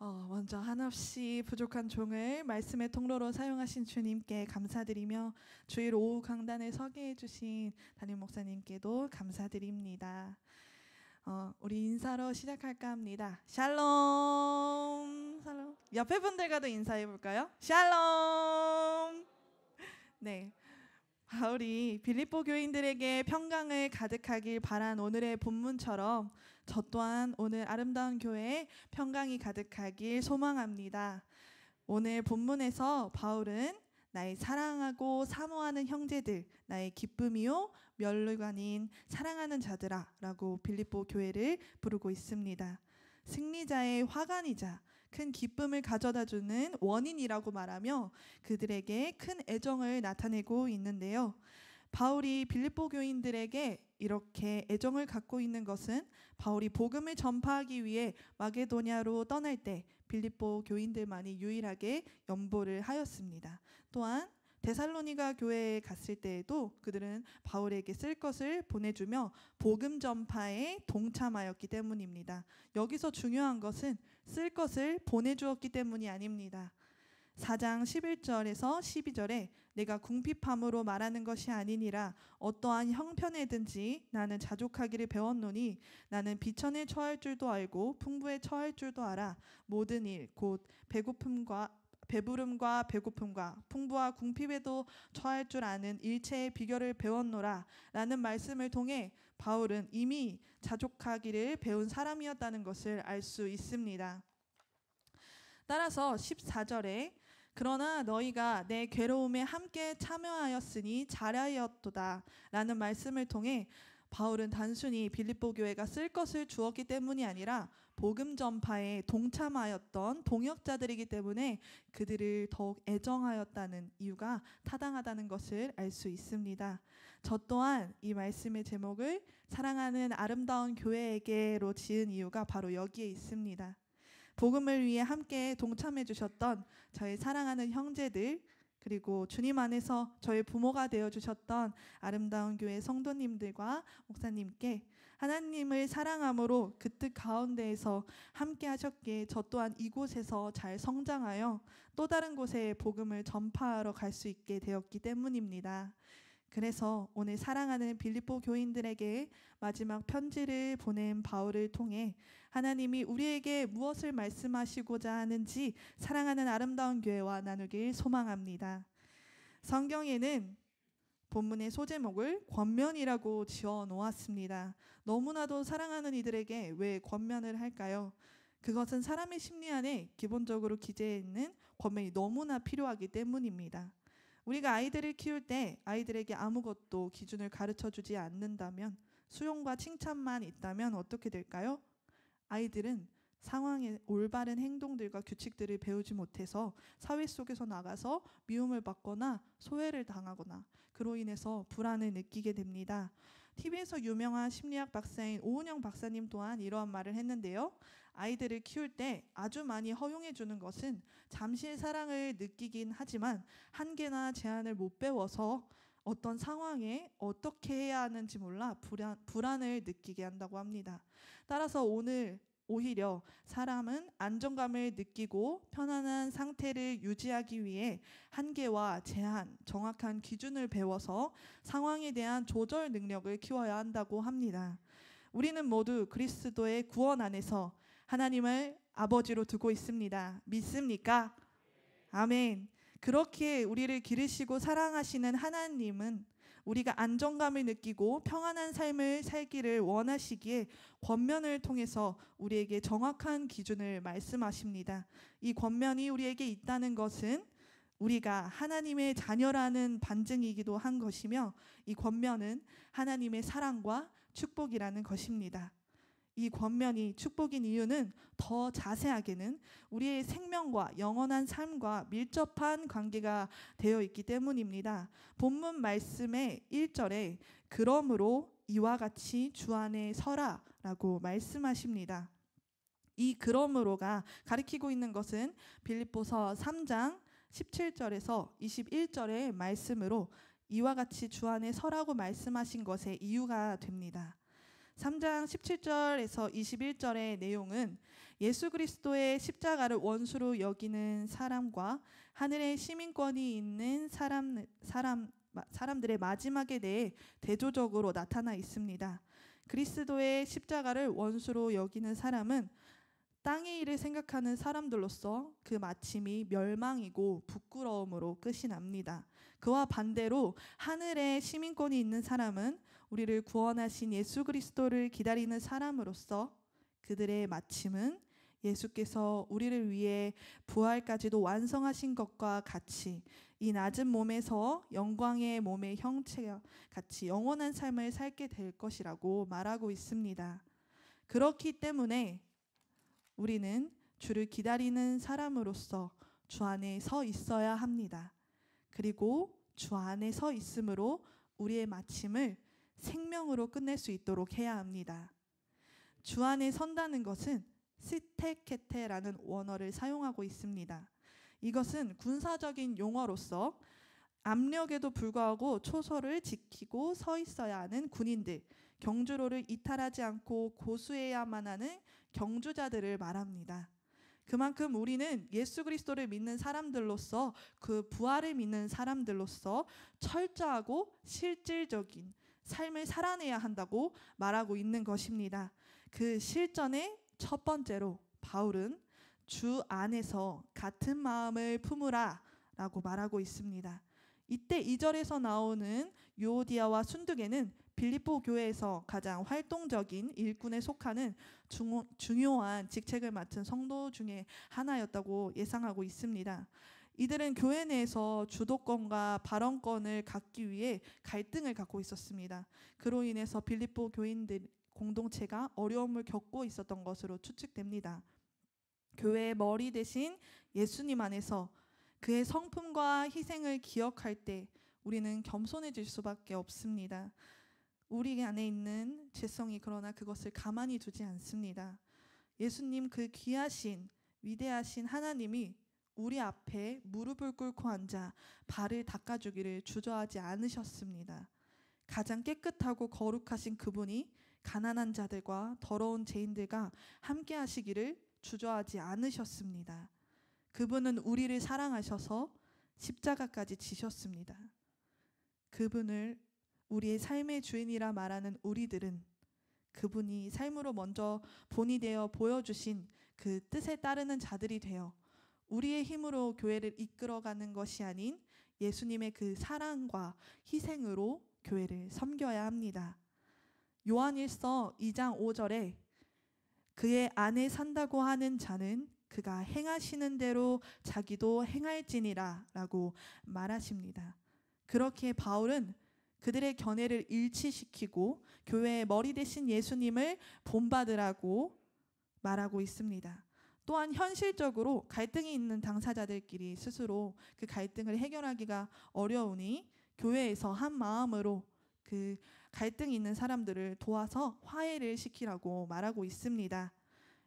먼저 한없이 부족한 종을 말씀의 통로로 사용하신 주님께 감사드리며 주일 오후 강단에 서게 해주신 담임 목사님께도 감사드립니다. 우리 인사로 시작할까 합니다. 샬롬. 샬롬. 옆에 분들과도 인사해 볼까요? 샬롬. 네. 바울이 빌립보 교인들에게 평강을 가득하길 바란 오늘의 본문처럼 저 또한 오늘 아름다운 교회에 평강이 가득하길 소망합니다. 오늘 본문에서 바울은 나의 사랑하고 사모하는 형제들, 나의 기쁨이요 면류관인 사랑하는 자들아 라고 빌립보 교회를 부르고 있습니다. 승리자의 화관이자 큰 기쁨을 가져다주는 원인이라고 말하며 그들에게 큰 애정을 나타내고 있는데요. 바울이 빌립보 교인들에게 이렇게 애정을 갖고 있는 것은 바울이 복음을 전파하기 위해 마게도냐로 떠날 때 빌립보 교인들만이 유일하게 연보를 하였습니다. 또한 데살로니가 교회에 갔을 때에도 그들은 바울에게 쓸 것을 보내주며 복음 전파에 동참하였기 때문입니다. 여기서 중요한 것은 쓸 것을 보내주었기 때문이 아닙니다. 4장 11절에서 12절에 내가 궁핍함으로 말하는 것이 아니니라 어떠한 형편에든지 나는 자족하기를 배웠노니 나는 비천에 처할 줄도 알고 풍부에 처할 줄도 알아 모든 일 곧 배부름과 배고픔과 풍부와 궁핍에도 처할 줄 아는 일체의 비결을 배웠노라 라는 말씀을 통해 바울은 이미 자족하기를 배운 사람이었다는 것을 알 수 있습니다. 따라서 14절에 그러나 너희가 내 괴로움에 함께 참여하였으니 잘하였도다 라는 말씀을 통해 바울은 단순히 빌립보 교회가 쓸 것을 주었기 때문이 아니라 복음 전파에 동참하였던 동역자들이기 때문에 그들을 더욱 애정하였다는 이유가 타당하다는 것을 알 수 있습니다. 저 또한 이 말씀의 제목을 사랑하는 아름다운 교회에게로 지은 이유가 바로 여기에 있습니다. 복음을 위해 함께 동참해 주셨던 저희 사랑하는 형제들 그리고 주님 안에서 저의 부모가 되어주셨던 아름다운 교회 성도님들과 목사님께 하나님을 사랑함으로 그 뜻 가운데에서 함께 하셨기에 저 또한 이곳에서 잘 성장하여 또 다른 곳에 복음을 전파하러 갈 수 있게 되었기 때문입니다. 그래서 오늘 사랑하는 빌립보 교인들에게 마지막 편지를 보낸 바울을 통해 하나님이 우리에게 무엇을 말씀하시고자 하는지 사랑하는 아름다운 교회와 나누길 소망합니다. 성경에는 본문의 소제목을 권면이라고 지어 놓았습니다. 너무나도 사랑하는 이들에게 왜 권면을 할까요? 그것은 사람의 심리 안에 기본적으로 기재해 있는 권면이 너무나 필요하기 때문입니다. 우리가 아이들을 키울 때 아이들에게 아무것도 기준을 가르쳐주지 않는다면 수용과 칭찬만 있다면 어떻게 될까요? 아이들은 상황의 올바른 행동들과 규칙들을 배우지 못해서 사회 속에서 나가서 미움을 받거나 소외를 당하거나 그로 인해서 불안을 느끼게 됩니다. TV에서 유명한 심리학 박사인 오은영 박사님 또한 이러한 말을 했는데요. 아이들을 키울 때 아주 많이 허용해 주는 것은 잠시의 사랑을 느끼긴 하지만 한계나 제한을 못 배워서 어떤 상황에 어떻게 해야 하는지 몰라 불안을 느끼게 한다고 합니다. 따라서 오히려 사람은 안정감을 느끼고 편안한 상태를 유지하기 위해 한계와 제한, 정확한 기준을 배워서 상황에 대한 조절 능력을 키워야 한다고 합니다. 우리는 모두 그리스도의 구원 안에서 하나님을 아버지로 두고 있습니다. 믿습니까? 아멘. 그렇게 우리를 기르시고 사랑하시는 하나님은 우리가 안정감을 느끼고 평안한 삶을 살기를 원하시기에 권면을 통해서 우리에게 정확한 기준을 말씀하십니다. 이 권면이 우리에게 있다는 것은 우리가 하나님의 자녀라는 반증이기도 한 것이며 이 권면은 하나님의 사랑과 축복이라는 것입니다. 이 권면이 축복인 이유는 더 자세하게는 우리의 생명과 영원한 삶과 밀접한 관계가 되어 있기 때문입니다. 본문 말씀의 1절에 그러므로 이와 같이 주 안에 서라 라고 말씀하십니다. 이 그러므로가 가리키고 있는 것은 빌립보서 3장 17절에서 21절의 말씀으로 이와 같이 주 안에 서라고 말씀하신 것의 이유가 됩니다. 3장 13장 17절에서 21절의 내용은 예수 그리스도의 십자가를 원수로 여기는 사람과 하늘의 시민권이 있는 사람들의 마지막에 대해 대조적으로 나타나 있습니다. 그리스도의 십자가를 원수로 여기는 사람은 땅의 일을 생각하는 사람들로서 그 마침이 멸망이고 부끄러움으로 끝이 납니다. 그와 반대로 하늘의 시민권이 있는 사람은 우리를 구원하신 예수 그리스도를 기다리는 사람으로서 그들의 마침은 예수께서 우리를 위해 부활까지도 완성하신 것과 같이 이 낮은 몸에서 영광의 몸의 형체와 같이 영원한 삶을 살게 될 것이라고 말하고 있습니다. 그렇기 때문에 우리는 주를 기다리는 사람으로서 주 안에 서 있어야 합니다. 그리고 주 안에 서 있으므로 우리의 마침을 생명으로 끝낼 수 있도록 해야 합니다. 주 안에 선다는 것은 스테케테라는 원어를 사용하고 있습니다. 이것은 군사적인 용어로서 압력에도 불구하고 초소를 지키고 서 있어야 하는 군인들, 경주로를 이탈하지 않고 고수해야만 하는 경주자들을 말합니다. 그만큼 우리는 예수 그리스도를 믿는 사람들로서, 그 부활을 믿는 사람들로서 철저하고 실질적인 삶을 살아내야 한다고 말하고 있는 것입니다. 그 실전의 첫 번째로 바울은 주 안에서 같은 마음을 품으라 라고 말하고 있습니다. 이때 2절에서 나오는 유오디아와 순두계는 빌립보 교회에서 가장 활동적인 일꾼에 속하는 중요한 직책을 맡은 성도 중에 하나였다고 예상하고 있습니다. 이들은 교회 내에서 주도권과 발언권을 갖기 위해 갈등을 갖고 있었습니다. 그로 인해서 빌립보 교인들 공동체가 어려움을 겪고 있었던 것으로 추측됩니다. 교회의 머리 대신 예수님 안에서 그의 성품과 희생을 기억할 때 우리는 겸손해질 수밖에 없습니다. 우리 안에 있는 죄성이 그러나 그것을 가만히 두지 않습니다. 예수님, 그 귀하신 위대하신 하나님이 우리 앞에 무릎을 꿇고 앉아 발을 닦아주기를 주저하지 않으셨습니다. 가장 깨끗하고 거룩하신 그분이 가난한 자들과 더러운 죄인들과 함께 하시기를 주저하지 않으셨습니다. 그분은 우리를 사랑하셔서 십자가까지 지셨습니다. 그분을 우리의 삶의 주인이라 말하는 우리들은 그분이 삶으로 먼저 본이 되어 보여주신 그 뜻에 따르는 자들이 되어 우리의 힘으로 교회를 이끌어가는 것이 아닌 예수님의 그 사랑과 희생으로 교회를 섬겨야 합니다. 요한일서 2장 5절에 그의 안에 산다고 하는 자는 그가 행하시는 대로 자기도 행할지니라 라고 말하십니다. 그렇게 바울은 그들의 견해를 일치시키고 교회의 머리 대신 예수님을 본받으라고 말하고 있습니다. 또한 현실적으로 갈등이 있는 당사자들끼리 스스로 그 갈등을 해결하기가 어려우니 교회에서 한 마음으로 그 갈등이 있는 사람들을 도와서 화해를 시키라고 말하고 있습니다.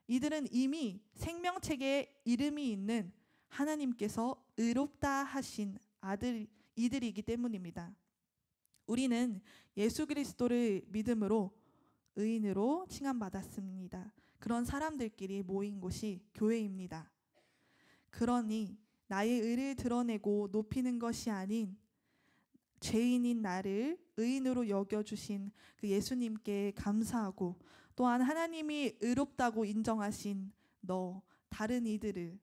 이들은 이미 생명책에 이름이 있는 하나님께서 의롭다 하신 이들이기 때문입니다. 우리는 예수 그리스도를 믿음으로 의인으로 칭함받았습니다. 그런 사람들끼리 모인 곳이 교회입니다. 그러니 나의 의를 드러내고 높이는 것이 아닌 죄인인 나를 의인으로 여겨주신 그 예수님께 감사하고 또한 하나님이 의롭다고 인정하신 다른 이들을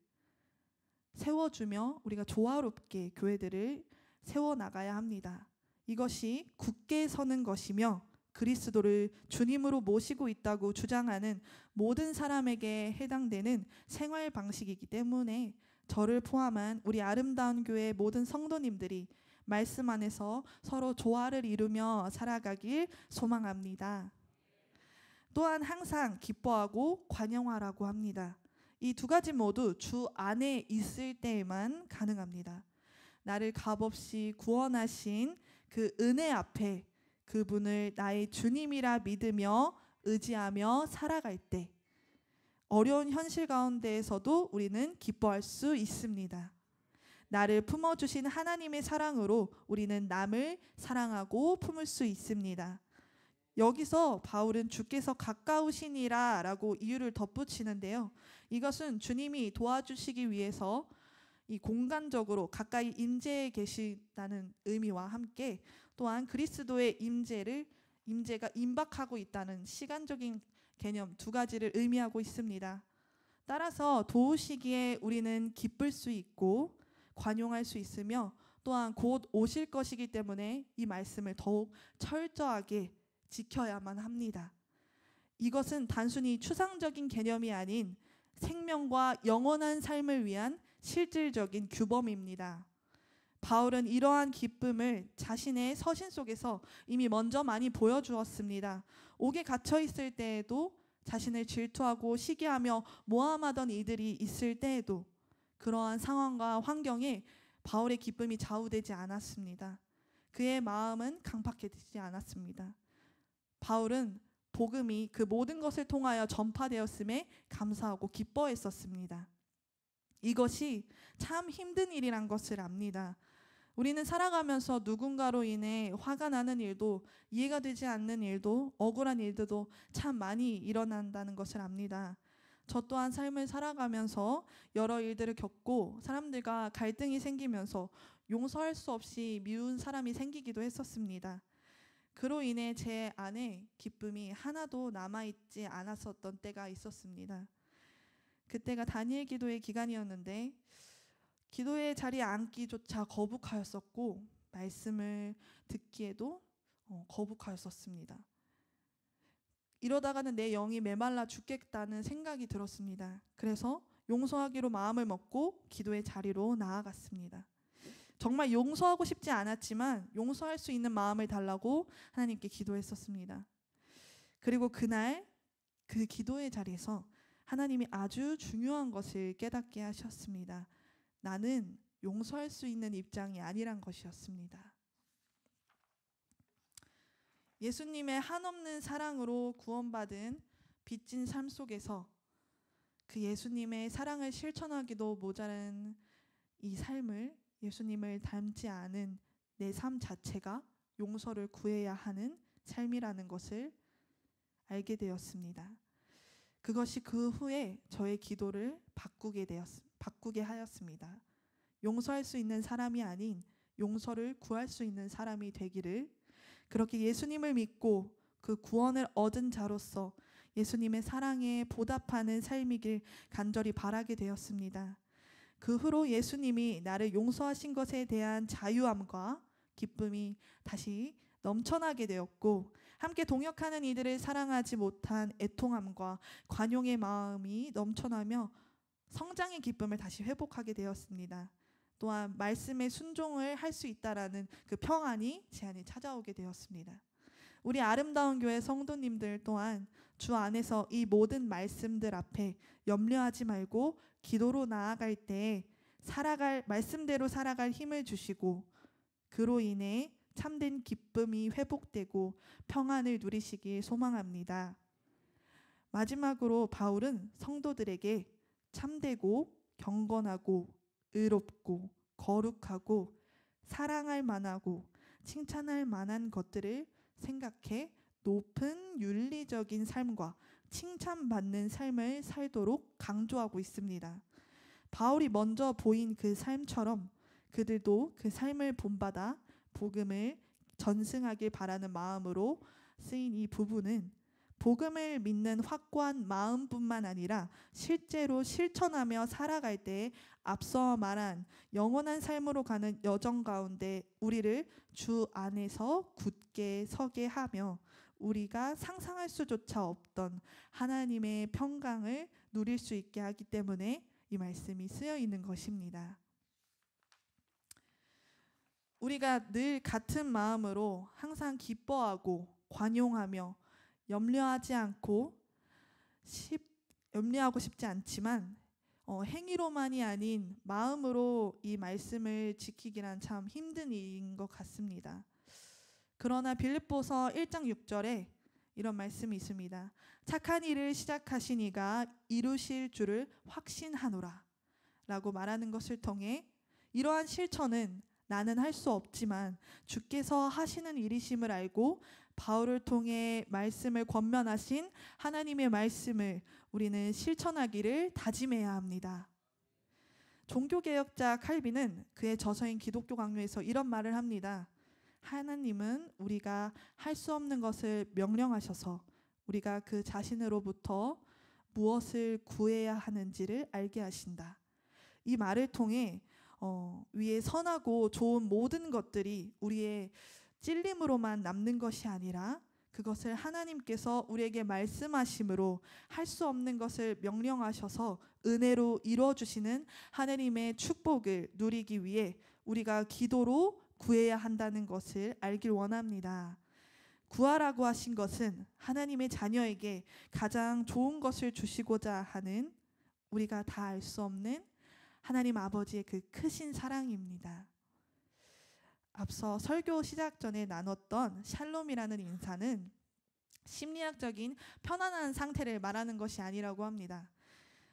세워주며 우리가 조화롭게 교회들을 세워나가야 합니다. 이것이 굳게 서는 것이며 그리스도를 주님으로 모시고 있다고 주장하는 모든 사람에게 해당되는 생활 방식이기 때문에 저를 포함한 우리 아름다운 교회 모든 성도님들이 말씀 안에서 서로 조화를 이루며 살아가길 소망합니다. 또한 항상 기뻐하고 관용하라고 합니다. 이 두 가지 모두 주 안에 있을 때에만 가능합니다. 나를 값없이 구원하신 그 은혜 앞에 그분을 나의 주님이라 믿으며 의지하며 살아갈 때 어려운 현실 가운데에서도 우리는 기뻐할 수 있습니다. 나를 품어주신 하나님의 사랑으로 우리는 남을 사랑하고 품을 수 있습니다. 여기서 바울은 주께서 가까우시니라 라고 이유를 덧붙이는데요. 이것은 주님이 도와주시기 위해서 이 공간적으로 가까이 임재해 계시다는 의미와 함께 또한 그리스도의 임재가 임박하고 있다는 시간적인 개념 두 가지를 의미하고 있습니다. 따라서 도우시기에 우리는 기쁠 수 있고 관용할 수 있으며 또한 곧 오실 것이기 때문에 이 말씀을 더욱 철저하게 지켜야만 합니다. 이것은 단순히 추상적인 개념이 아닌 생명과 영원한 삶을 위한 실질적인 규범입니다. 바울은 이러한 기쁨을 자신의 서신 속에서 이미 먼저 많이 보여주었습니다. 옥에 갇혀 있을 때에도 자신을 질투하고 시기하며 모함하던 이들이 있을 때에도 그러한 상황과 환경에 바울의 기쁨이 좌우되지 않았습니다. 그의 마음은 강팍해지지 않았습니다. 바울은 복음이 그 모든 것을 통하여 전파되었음에 감사하고 기뻐했었습니다. 이것이 참 힘든 일이란 것을 압니다. 우리는 살아가면서 누군가로 인해 화가 나는 일도, 이해가 되지 않는 일도, 억울한 일들도 참 많이 일어난다는 것을 압니다. 저 또한 삶을 살아가면서 여러 일들을 겪고 사람들과 갈등이 생기면서 용서할 수 없이 미운 사람이 생기기도 했었습니다. 그로 인해 제 안에 기쁨이 하나도 남아있지 않았었던 때가 있었습니다. 그때가 다니엘 기도의 기간이었는데 기도의 자리에 앉기조차 거북하였었고 말씀을 듣기에도 거북하였었습니다. 이러다가는 내 영이 메말라 죽겠다는 생각이 들었습니다. 그래서 용서하기로 마음을 먹고 기도의 자리로 나아갔습니다. 정말 용서하고 싶지 않았지만 용서할 수 있는 마음을 달라고 하나님께 기도했었습니다. 그리고 그날 그 기도의 자리에서 하나님이 아주 중요한 것을 깨닫게 하셨습니다. 나는 용서할 수 있는 입장이 아니란 것이었습니다. 예수님의 한없는 사랑으로 구원받은 빚진 삶 속에서 그 예수님의 사랑을 실천하기도 모자란 이 삶을, 예수님을 닮지 않은 내 삶 자체가 용서를 구해야 하는 삶이라는 것을 알게 되었습니다. 그것이 그 후에 저의 기도를 바꾸게 하였습니다. 용서할 수 있는 사람이 아닌 용서를 구할 수 있는 사람이 되기를, 그렇게 예수님을 믿고 그 구원을 얻은 자로서 예수님의 사랑에 보답하는 삶이길 간절히 바라게 되었습니다. 그 후로 예수님이 나를 용서하신 것에 대한 자유함과 기쁨이 다시 넘쳐나게 되었고, 함께 동역하는 이들을 사랑하지 못한 애통함과 관용의 마음이 넘쳐나며 성장의 기쁨을 다시 회복하게 되었습니다. 또한 말씀에 순종을 할 수 있다라는 그 평안이 제 안에 찾아오게 되었습니다. 우리 아름다운 교회 성도님들 또한 주 안에서 이 모든 말씀들 앞에 염려하지 말고 기도로 나아갈 때 말씀대로 살아갈 힘을 주시고, 그로 인해 참된 기쁨이 회복되고 평안을 누리시길 소망합니다. 마지막으로 바울은 성도들에게 참되고 경건하고 의롭고 거룩하고 사랑할 만하고 칭찬할 만한 것들을 생각해 높은 윤리적인 삶과 칭찬받는 삶을 살도록 강조하고 있습니다. 바울이 먼저 보인 그 삶처럼 그들도 그 삶을 본받아 복음을 전승하길 바라는 마음으로 쓰인 이 부분은 복음을 믿는 확고한 마음뿐만 아니라 실제로 실천하며 살아갈 때 앞서 말한 영원한 삶으로 가는 여정 가운데 우리를 주 안에서 굳게 서게 하며 우리가 상상할 수조차 없던 하나님의 평강을 누릴 수 있게 하기 때문에 이 말씀이 쓰여 있는 것입니다. 우리가 늘 같은 마음으로 항상 기뻐하고 관용하며 염려하고 싶지 않지만 행위로만이 아닌 마음으로 이 말씀을 지키기란 참 힘든 일인 것 같습니다. 그러나 빌립보서 1장 6절에 이런 말씀이 있습니다. 착한 일을 시작하신 이가 이루실 줄을 확신하노라 라고 말하는 것을 통해 이러한 실천은 나는 할 수 없지만 주께서 하시는 일이심을 알고 바울을 통해 말씀을 권면하신 하나님의 말씀을 우리는 실천하기를 다짐해야 합니다. 종교개혁자 칼빈은 그의 저서인 기독교 강요에서 이런 말을 합니다. 하나님은 우리가 할 수 없는 것을 명령하셔서 우리가 그 자신으로부터 무엇을 구해야 하는지를 알게 하신다. 이 말을 통해 위에 선하고 좋은 모든 것들이 우리의 찔림으로만 남는 것이 아니라 그것을 하나님께서 우리에게 말씀하심으로 할 수 없는 것을 명령하셔서 은혜로 이루어주시는 하나님의 축복을 누리기 위해 우리가 기도로 구해야 한다는 것을 알길 원합니다. 구하라고 하신 것은 하나님의 자녀에게 가장 좋은 것을 주시고자 하는 우리가 다 알 수 없는 하나님 아버지의 그 크신 사랑입니다. 앞서 설교 시작 전에 나눴던 샬롬이라는 인사는 심리학적인 편안한 상태를 말하는 것이 아니라고 합니다.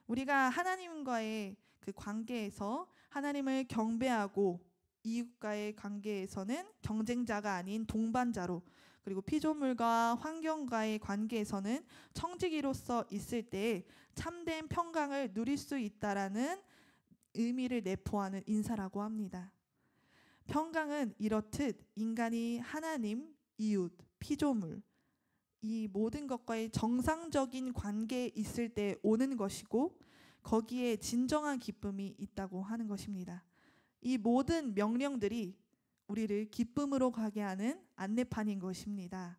우리가 하나님과의 그 관계에서 하나님을 경배하고 이웃과의 관계에서는 경쟁자가 아닌 동반자로, 그리고 피조물과 환경과의 관계에서는 청지기로서 있을 때 참된 평강을 누릴 수 있다라는 의미를 내포하는 인사라고 합니다. 평강은 이렇듯 인간이 하나님, 이웃, 피조물 이 모든 것과의 정상적인 관계에 있을 때 오는 것이고 거기에 진정한 기쁨이 있다고 하는 것입니다. 이 모든 명령들이 우리를 기쁨으로 가게 하는 안내판인 것입니다.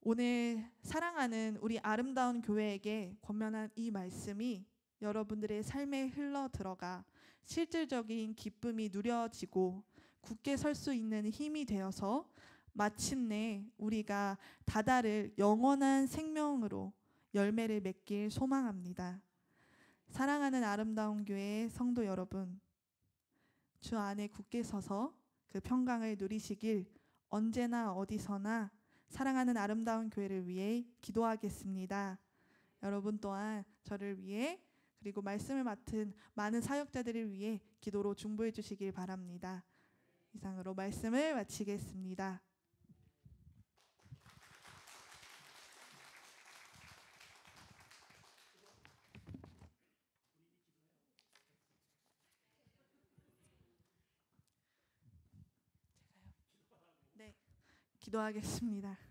오늘 사랑하는 우리 아름다운 교회에게 권면한 이 말씀이 여러분들의 삶에 흘러 들어가 실질적인 기쁨이 누려지고 굳게 설 수 있는 힘이 되어서 마침내 우리가 다다를 영원한 생명으로 열매를 맺길 소망합니다. 사랑하는 아름다운 교회 성도 여러분, 주 안에 굳게 서서 그 평강을 누리시길 언제나 어디서나 사랑하는 아름다운 교회를 위해 기도하겠습니다. 여러분 또한 저를 위해 그리고 말씀을 맡은 많은 사역자들을 위해 기도로 중보해 주시길 바랍니다. 이상으로 말씀을 마치겠습니다. 네, 기도하겠습니다.